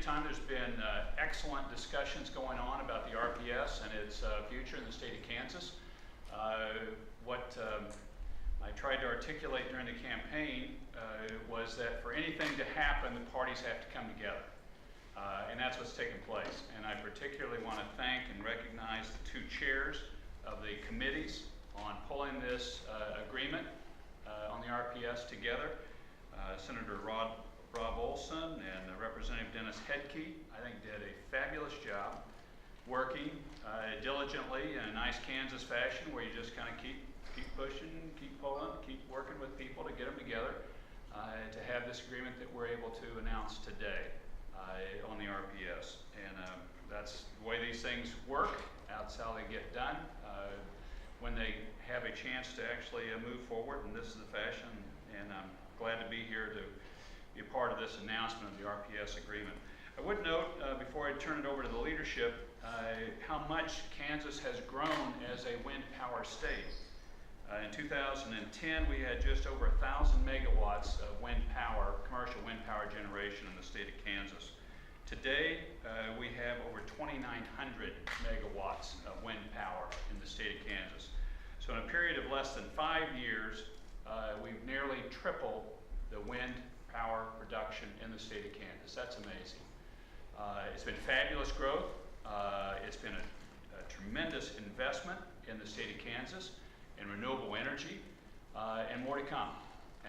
of time, there's been excellent discussions going on about the RPS and its future in the state of Kansas. What I tried to articulate during the campaign was that for anything to happen, the parties have to come together. And that's what's taken place. And I particularly want to thank and recognize the two chairs of the committees on pulling this agreement on the RPS together. Senator Rob Olson and Representative Dennis Hedke, I think, did a fabulous job working diligently in a nice Kansas fashion where you just kind of keep pushing, keep pulling, keep working with people to get them together to have this agreement that we're able to announce today on the RPS. And that's the way these things work. That's how they get done when they have a chance to actually move forward, and this is the fashion. And I'm glad to be here to be a part of this announcement of the RPS agreement. I would note, before I turn it over to the leadership, how much Kansas has grown as a wind power state. In 2010, we had just over 1,000 megawatts of wind power, commercial wind power generation in the state of Kansas. Today, we have over 2,900 megawatts of wind power in the state of Kansas. So in a period of less than 5 years, we've nearly tripled the wind power production in the state of Kansas. That's amazing. It's been fabulous growth. It's been a tremendous investment in the state of Kansas in renewable energy, and more to come.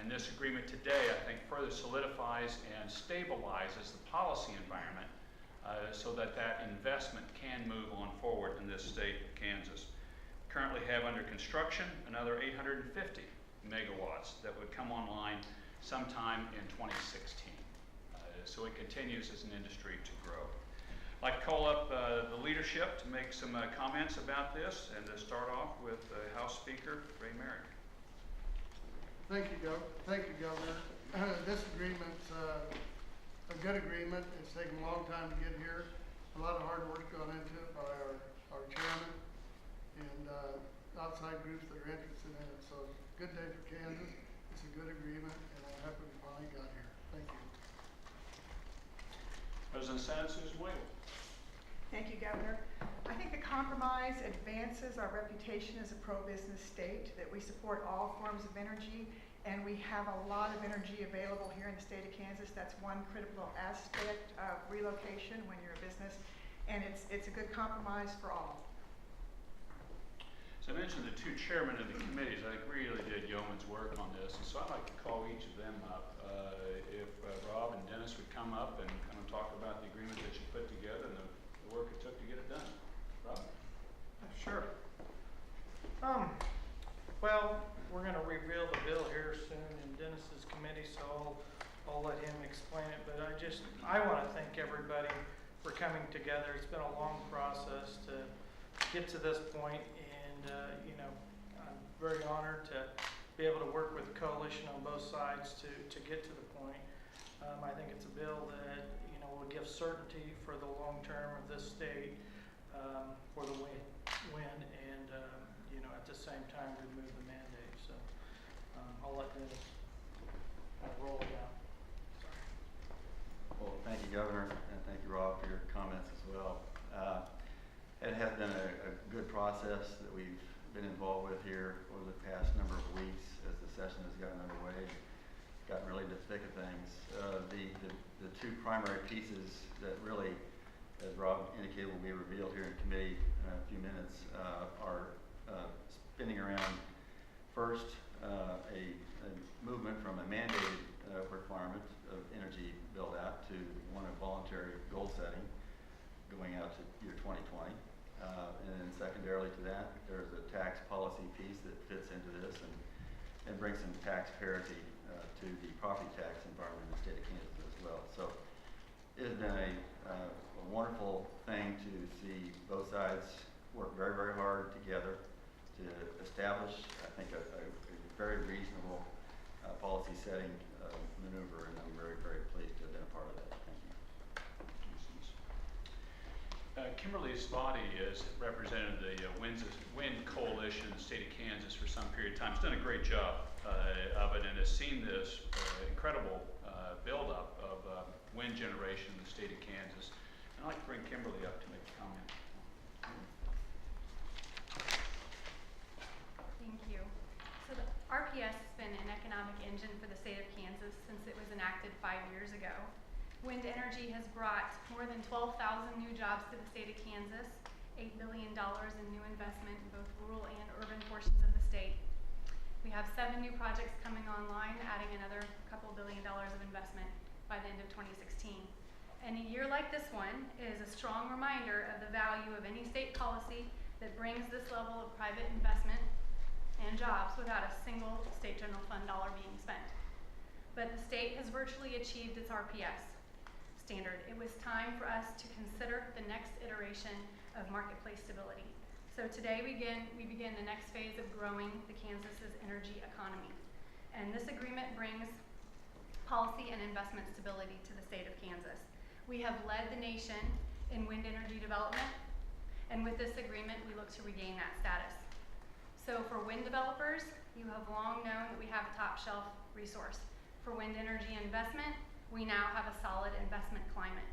And this agreement today, I think, further solidifies and stabilizes the policy environment so that that investment can move on forward in this state of Kansas. Currently have under construction another 850 megawatts that would come online sometime in 2016. So it continues as an industry to grow. I'd like to call up the leadership to make some comments about this, and to start off with House Speaker Ray Merrick. Thank you, Governor. This agreement's a good agreement. It's taken a long time to get here. A lot of hard work gone into it by our chairman and outside groups that are interested in it. So good day for Kansas. It's a good agreement, and I'm happy we finally got here. Thank you. President Senate Susan Wade. Thank you, Governor. I think the compromise advances our reputation as a pro-business state, that we support all forms of energy, and we have a lot of energy available here in the state of Kansas. That's one critical aspect of relocation when you're a business, and it's a good compromise for all. So I mentioned the two chairmen of the committees. I think really did yeoman's work on this, and so I'd like to call each of them up. If Rob and Dennis would come up and kind of talk about the agreement that you put together and the work it took to get it done. Rob? Sure. Well, we're going to reveal the bill here soon in Dennis's committee, so I'll let him explain it. But I want to thank everybody for coming together. It's been a long process to get to this point, and you know, I'm very honored to be able to work with the coalition on both sides to get to the point. I think it's a bill that, you know, will give certainty for the long term of this state, for the win, and you know, at the same time remove the mandate. So I'll let Dennis roll it out. Sorry. Well, thank you, Governor, and thank you, Rob, for your comments as well. It has been a good process that we've been involved with here over the past number of weeks as the session has gotten underway, gotten really to the thick of things. The two primary pieces that really, as Rob indicated, will be revealed here in committee in a few minutes, are spinning around first a movement from a mandated requirement of energy build out to one of voluntary goal setting going out to year 2020. And then secondarily to that, there's a tax policy piece that fits into this and brings some tax parity to the property tax environment in the state of Kansas as well. So it has been a wonderful thing to see both sides work very, very hard together to establish, I think, a very reasonable policy setting maneuver, and I'm very, very pleased to have been a part of that. Thank you. Kimberly Spotty has represented the Wind Coalition in the state of Kansas for some period of time. She's done a great job of it, and has seen this incredible buildup of wind wind generation in the state of Kansas. And I'd like to bring Kimberly up to make a comment. Thank you. So the RPS has been an economic engine for the state of Kansas since it was enacted 5 years ago. Wind energy has brought more than 12,000 new jobs to the state of Kansas, $8 billion in new investment in both rural and urban portions of the state. We have 7 new projects coming online, adding another couple $1 billion of investment by the end of 2016. And a year like this one is a strong reminder of the value of any state policy that brings this level of private investment and jobs without a single state general fund dollar being spent. But the state has virtually achieved its RPS standard. It was time for us to consider the next iteration of marketplace stability. So today we begin the next phase of growing the Kansas's energy economy. And this agreement brings policy and investment stability to the state of Kansas. We have led the nation in wind energy development, and with this agreement we look to regain that status. So for wind developers, you have long known that we have a top shelf resource. For wind energy investment, we now have a solid investment climate.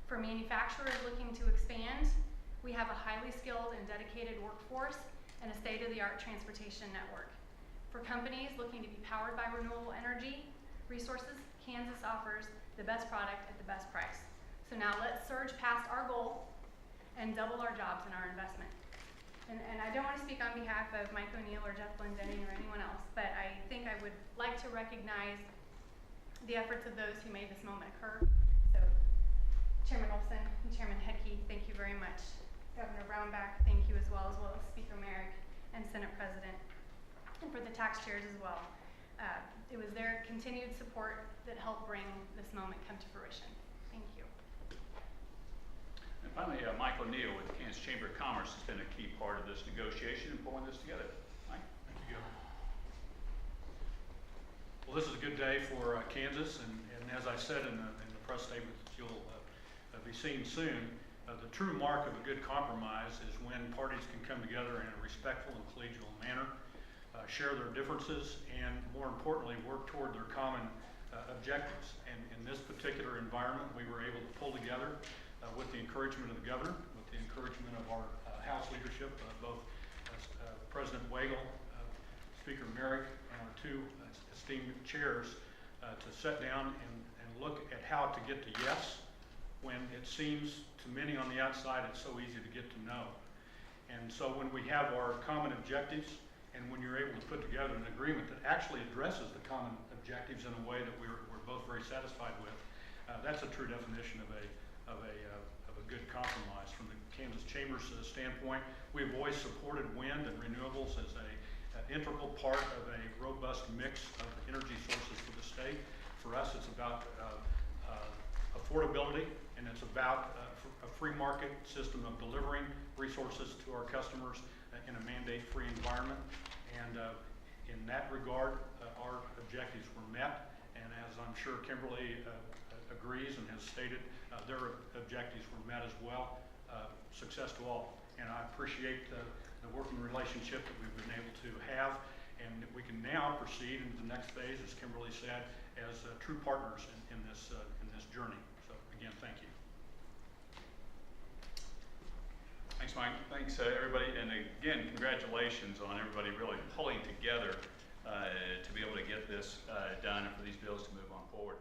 For manufacturers looking to expand, we have a highly skilled and dedicated workforce and a state-of-the-art transportation network. For companies looking to be powered by renewable energy resources, Kansas offers the best product at the best price. So now let's surge past our goal and double our jobs and our investment. And I don't want to speak on behalf of Mike O'Neill or Jeff Glendenning or anyone else, but I think I would like to recognize the efforts of those who made this moment occur. So Chairman Olson and Chairman Hedke, thank you very much. Governor Brownback, thank you as well as Speaker Merrick and Senate President, and for the tax chairs as well. It was their continued support that helped bring this moment come to fruition. Thank you. And finally, Mike O'Neill with the Kansas Chamber of Commerce has been a key part of this negotiation and pulling this together. Mike? Thank you, Governor. Well, this is a good day for Kansas, and as I said in the press statement that you'll be seeing soon, the true mark of a good compromise is when parties can come together in a respectful and collegial manner, share their differences, and more importantly, work toward their common objectives. And in this particular environment, we were able to pull together with the encouragement of the governor, with the encouragement of our House leadership, both President Wagle, Speaker Merrick, and our 2 esteemed chairs, to sit down and look at how to get to yes when it seems to many on the outside it's so easy to get to no. And so when we have our common objectives and when you're able to put together an agreement that actually addresses the common objectives in a way that we're both very satisfied with, that's a true definition of a good compromise. From the Kansas Chamber's standpoint, we've always supported wind and renewables as an integral part of a robust mix of energy sources for the state. For us, it's about affordability, and it's about a free market system of delivering resources to our customers in a mandate-free environment. And in that regard, our objectives were met. And as I'm sure Kimberly agrees and has stated, their objectives were met as well. Success to all. And I appreciate the working relationship that we've been able to have, and that we can now proceed into the next phase, as Kimberly said, as true partners in this journey. So again, thank you. Thanks, Mike. Thanks, everybody. And again, congratulations on everybody really pulling together to be able to get this done and for these bills to move on forward.